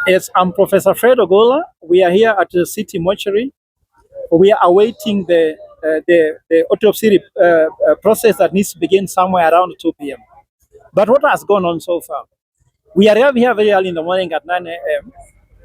Yes, I'm Professor Ogolla. We are here at the city mortuary. We are awaiting the autopsy process that needs to begin somewhere around 2 p.m. But what has gone on so far? We arrived here very early in the morning at 9 a.m.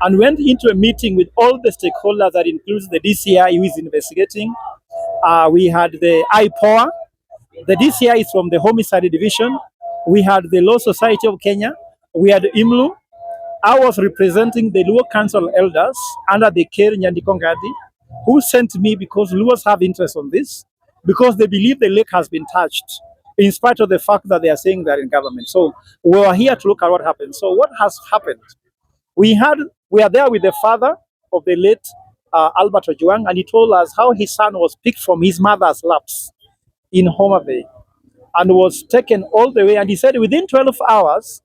and went into a meeting with all the stakeholders that includes the DCI who is investigating. We had the IPOA. The DCI is from the Homicide Division. We had the Law Society of Kenya. We had IMLU. I was representing the Luo Council elders under the care Nyandikongadi, who sent me because Luos have interest on this, because they believe the lake has been touched, in spite of the fact that they are saying they're in government. So we are here to look at what happened. So what has happened? We are there with the father of the late Albert Ojwang, and he told us how his son was picked from his mother's laps in Homa Bay and was taken all the way. And he said within 12 hours,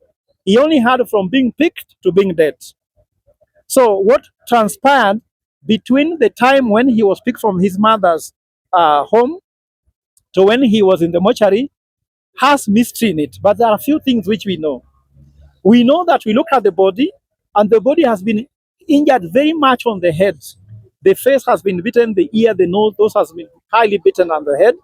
he only had from being picked to being dead. So what transpired between the time when he was picked from his mother's home to when he was in the mortuary has mystery in it. But there are a few things which we know. We know that we look at the body, and the body has been injured very much on the head. The face has been beaten, the ear, the nose, those has been highly beaten on the head.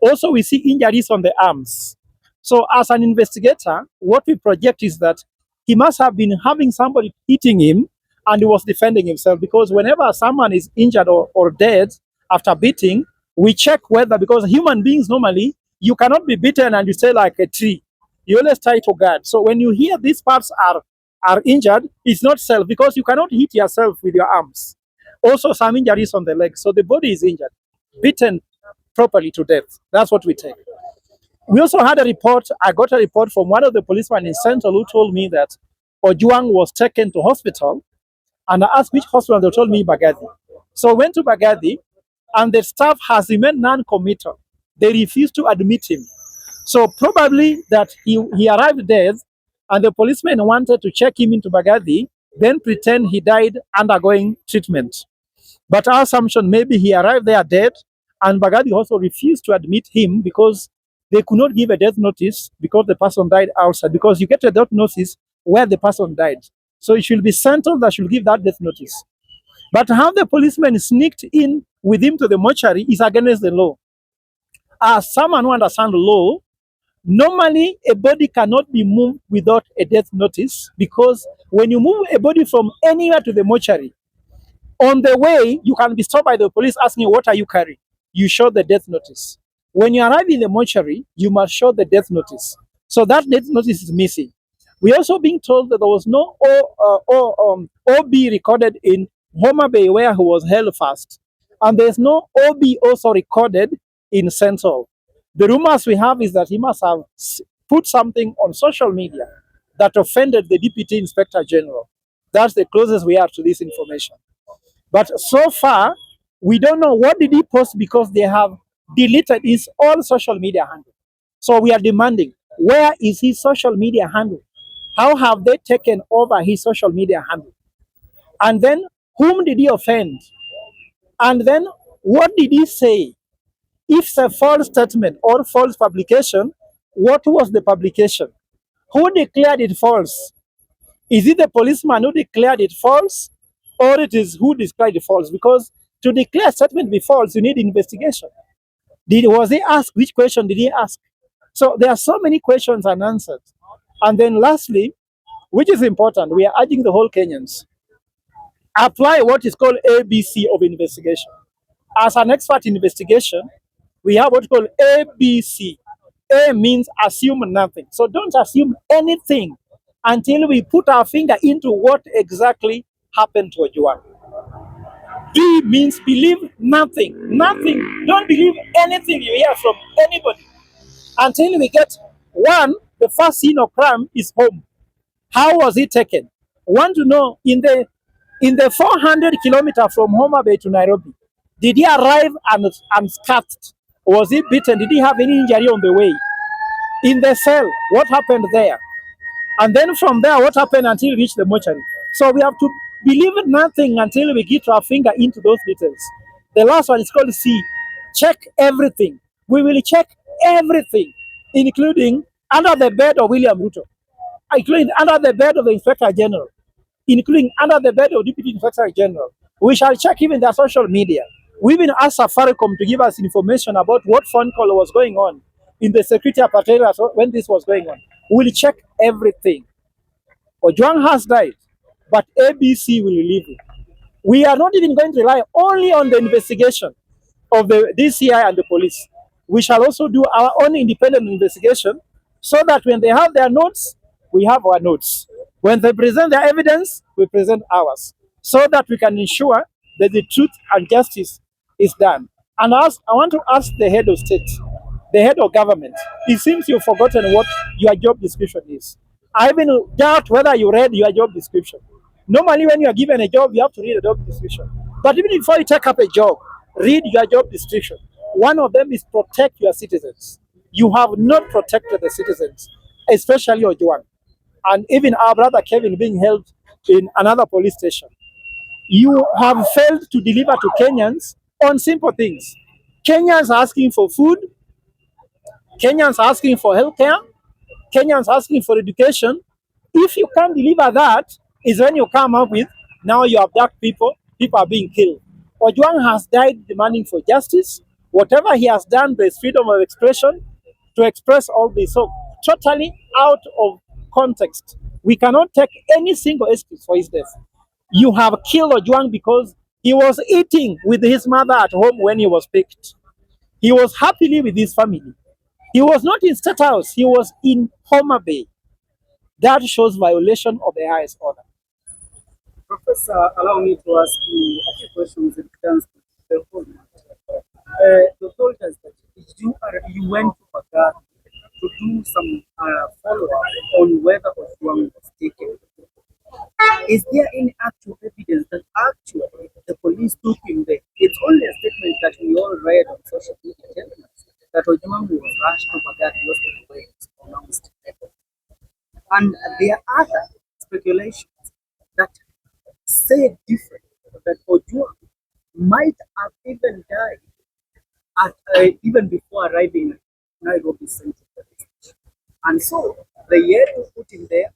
Also, we see injuries on the arms. So as an investigator, what we project is that he must have been having somebody hitting him and he was defending himself, because whenever someone is injured or dead after beating, we check whether, because human beings normally, you cannot be beaten and you stay like a tree. You always try to guard. So when you hear these parts are injured, it's not self, because you cannot hit yourself with your arms. Also some injuries on the legs. So the body is injured, beaten properly to death. That's what we take. We also had a report. I got a report from one of the policemen in Central who told me that Ojwang was taken to hospital, and I asked which hospital. They told me Bagadi. So I went to Bagadi, and the staff has remained non-committal. They refused to admit him. So probably that he arrived dead, and the policeman wanted to check him into Bagadi, then pretend he died undergoing treatment. But our assumption, maybe he arrived there dead, and Bagadi also refused to admit him because they could not give a death notice because the person died outside, because you get a death notice where the person died. So it should be Central that should give that death notice. But how the policeman sneaked in with him to the mortuary is against the law. As someone who understands the law, normally a body cannot be moved without a death notice, because when you move a body from anywhere to the mortuary, on the way, you can be stopped by the police asking you, what are you carrying? You show the death notice. When you arrive in the mortuary, you must show the death notice. So that death notice is missing. We're also being told that there was no OB recorded in Homa Bay where he was held fast. And there's no OB also recorded in Central. The rumors we have is that he must have put something on social media that offended the Deputy Inspector General. That's the closest we are to this information. But so far, we don't know what did he post, because they have deleted his all social media handle. So we are demanding, where is his social media handle? How have they taken over his social media handle? And then whom did he offend? And then what did he say? If it's a false statement or false publication, what was the publication? Who declared it false? Is it the policeman who declared it false, or it is who declared it false? Because to declare a statement be false, you need investigation. Was he asked? Which question did he ask? So there are so many questions unanswered. And then lastly, which is important, we are urging the whole Kenyans, apply what is called ABC of investigation. As an expert in investigation, we have what's called ABC. A means assume nothing. So don't assume anything until we put our finger into what exactly happened to Ojwang. B means believe nothing. Nothing. Don't believe anything you hear from anybody until we get one. The first scene of crime is home. How was he taken? Want to know, in the 400 kilometers from Homa Bay to Nairobi, did he arrive unscathed? Was he beaten? Did he have any injury on the way? In the cell, what happened there? And then from there, what happened until we reach the mortuary? So we have to believe nothing until we get our finger into those details. The last one is called C. Check everything. We will check everything, including under the bed of William Ruto, including under the bed of the Inspector General, including under the bed of Deputy Inspector General. We shall check even their social media. We even asked Safaricom to give us information about what phone call was going on in the security apparatus when this was going on. We'll check everything. Ojwang has died, but ABC will relieve it. We are not even going to rely only on the investigation of the DCI and the police. We shall also do our own independent investigation so that when they have their notes, we have our notes. When they present their evidence, we present ours so that we can ensure that the truth and justice is done. And I want to ask the head of state, the head of government, it seems you've forgotten what your job description is. I even doubt whether you read your job description. Normally, when you are given a job, you have to read a job description. But even before you take up a job, read your job description. One of them is protect your citizens. You have not protected the citizens, especially Ojwang. And even our brother Kevin being held in another police station. You have failed to deliver to Kenyans on simple things. Kenyans are asking for food, Kenyans are asking for healthcare, Kenyans are asking for education. If you can't deliver that, is when you come up with, now you abduct people, people are being killed. Ojwang has died demanding for justice. Whatever he has done, there is freedom of expression to express all this. So, totally out of context. We cannot take any single excuse for his death. You have killed Ojwang because he was eating with his mother at home when he was picked. He was happily with his family. He was not in State House, he was in Homa Bay. That shows violation of the highest order. Professor, allow me to ask you a few questions in terms of the whole matter. You told us that you went to Baghdad to do some follow-up on whether Ojwang was taken. Is there any actual evidence that actually the police took him there? It's only a statement that we all read on social media telling us that Ojwang was rushed to Baghdad Hospital where he was pronounced dead. And there are other speculations that say different, that Ojwang might have even died even before arriving at Nairobi Central Police Station. And so they had to put him there.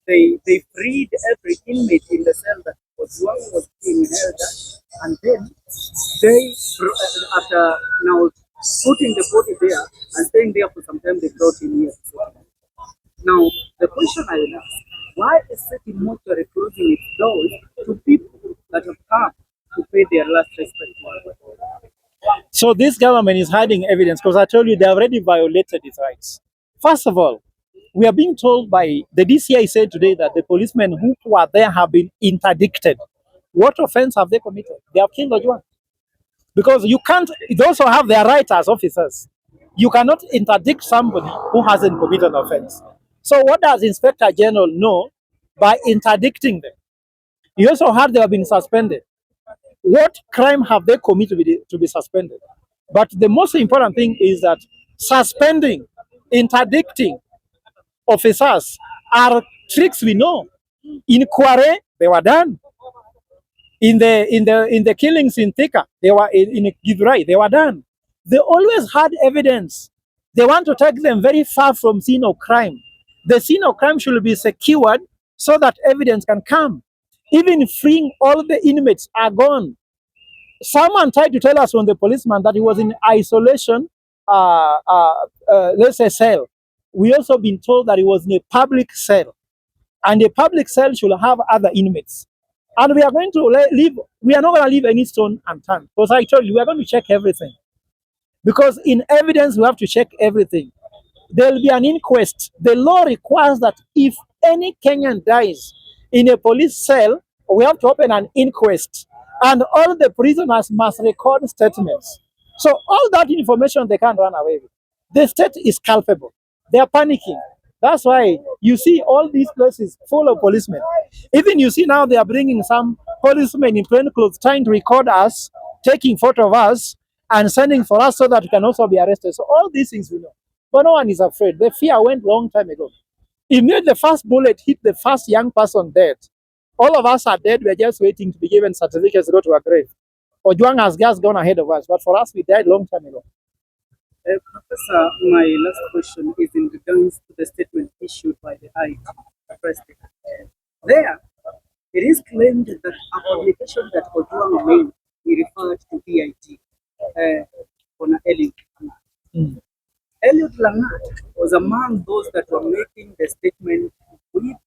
They freed every inmate in the cell that Ojwang was being held at, and then they, after now putting the body there and staying there for some time, they brought him here. Now, the question I will ask, why is City Mortuary closing its doors to people that have come to pay their last respect to our God? So this government is hiding evidence because I told you they already violated its rights. First of all, we are being told by the DCI said today that the policemen who were there have been interdicted. What offense have they committed? They have killed Ojwang. Because you can't, they also have their rights as officers. You cannot interdict somebody who hasn't committed an offense. So what does Inspector General know by interdicting them? You also heard they have been suspended. What crime have they committed to be suspended? But the most important thing is that suspending, interdicting officers are tricks we know. In Kware, they were done. In the killings in Thika, they were in Githurai, they were done. They always had evidence. They want to take them very far from scene of crime. The scene of crime should be secured so that evidence can come. Even freeing all the inmates are gone. Someone tried to tell us from the policeman that he was in isolation, let's say cell. We also been told that he was in a public cell, and a public cell should have other inmates. And we are going to leave. We are not going to leave any stone unturned, because I told you we are going to check everything. Because in evidence we have to check everything. There will be an inquest. The law requires that if any Kenyan dies in a police cell, we have to open an inquest, and all the prisoners must record statements. So all that information they can't run away with. The state is culpable. They are panicking. That's why you see all these places full of policemen. Even you see now they are bringing some policemen in plain clothes trying to record us, taking photo of us, and sending for us so that we can also be arrested. So all these things we know. But no one is afraid. The fear went long time ago. Immediately the first bullet hit the first young person dead. All of us are dead. We're just waiting to be given certificates to go to our grave. Ojwang has just gone ahead of us. But for us, we died long time ago. Professor, my last question is in regards to the statement issued by the IT president. There, it is claimed that a publication that Ojwang made, he referred to DIG on Eliud. Eliud Langat was among those that were making the statement with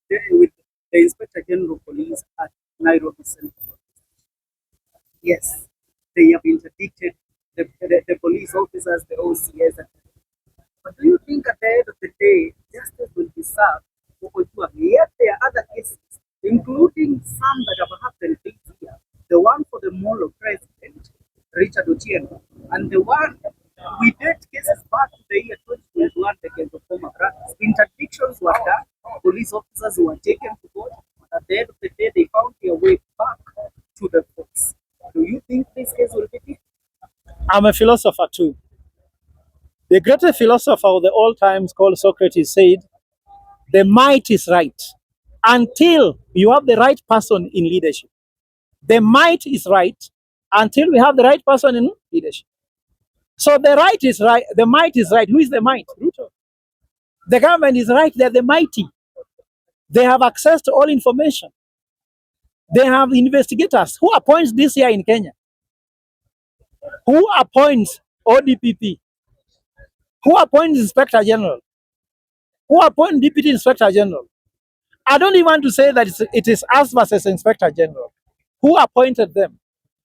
the Inspector General of Police at Nairobi Central. Yes, they have interdicted the police officers, the OCS. But do you think at the end of the day, justice will be served for Ojwang? Yet there are other cases, including some that have happened this year. The one for the Molo president, Richard Otieno, and the one we date cases back to the year 2021 against the former brothers. Interdictions were done, police officers were taken to court, but at the end of the day, they found their way back to the courts. Do you think this case will be different? I'm a philosopher too. The greatest philosopher of the old times called Socrates said, the might is right until you have the right person in leadership. The might is right until we have the right person in leadership. So the right is right, the might is right. Who is the might? Ruto. The government is right, they're the mighty. They have access to all information. They have investigators. Who appoints this year in Kenya? Who appoints ODPP? Who appoints Inspector General? Who appoints Deputy Inspector General? I don't even want to say that it is us versus Inspector General. Who appointed them?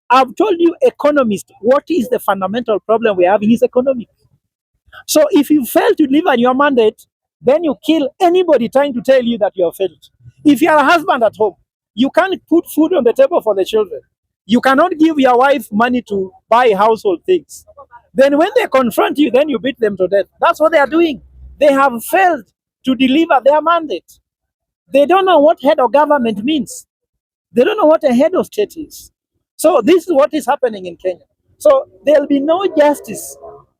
I've told you, economist, what is the fundamental problem we have is economic. So if you fail to deliver on your mandate, then you kill anybody trying to tell you that you have failed. If you are a husband at home, you can't put food on the table for the children. You cannot give your wife money to buy household things. Then when they confront you, then you beat them to death. That's what they are doing. They have failed to deliver their mandate. They don't know what head of government means. They don't know what a head of state is. So this is what is happening in Kenya. So there'll be no justice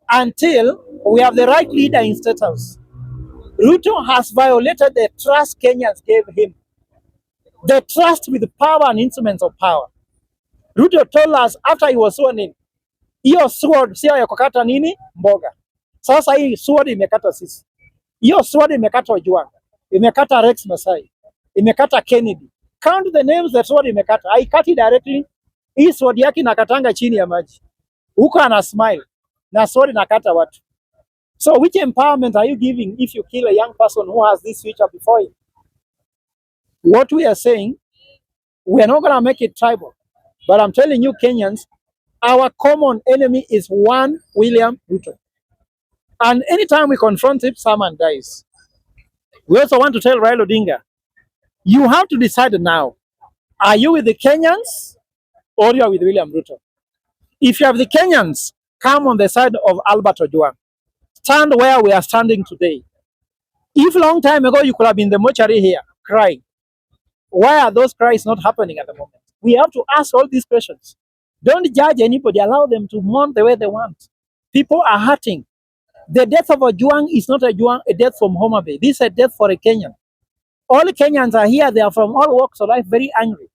until we have the right leader in State House. Ruto has violated the trust Kenyans gave him. The trust with power and instruments of power. Ruto told us after he was sworn in, hiyo sword sio ya kukata nini mboga. Sasa hii sword imekata sisi. Hiyo sword imekata Ojwang, imekata Rex Masai, imekata Kennedy. Count the names that sword imekata. Haikati directly. Hii sword yake inakatanga chini ya maji. Huko ana smile na sword inakata watu. So which empowerment are you giving if you kill a young person who has this future before him? What we are saying, we are not going to make it tribal. But I'm telling you, Kenyans, our common enemy is one William Ruto. And anytime we confront him, someone dies. We also want to tell Raila Odinga, you have to decide now. Are you with the Kenyans or you are with William Ruto? If you have the Kenyans, come on the side of Albert Ojwang. Stand where we are standing today. If long time ago you could have been in the mortuary here crying, why are those cries not happening at the moment? We have to ask all these questions. Don't judge anybody. Allow them to mourn the way they want. People are hurting. The death of Ojwang is not a death from Homa Bay. This is a death for a Kenyan. All Kenyans are here. They are from all walks of life, very angry.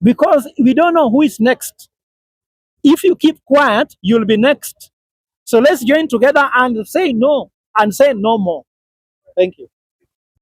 Because we don't know who is next. If you keep quiet, you'll be next. So let's join together and say no and say no more. Thank you.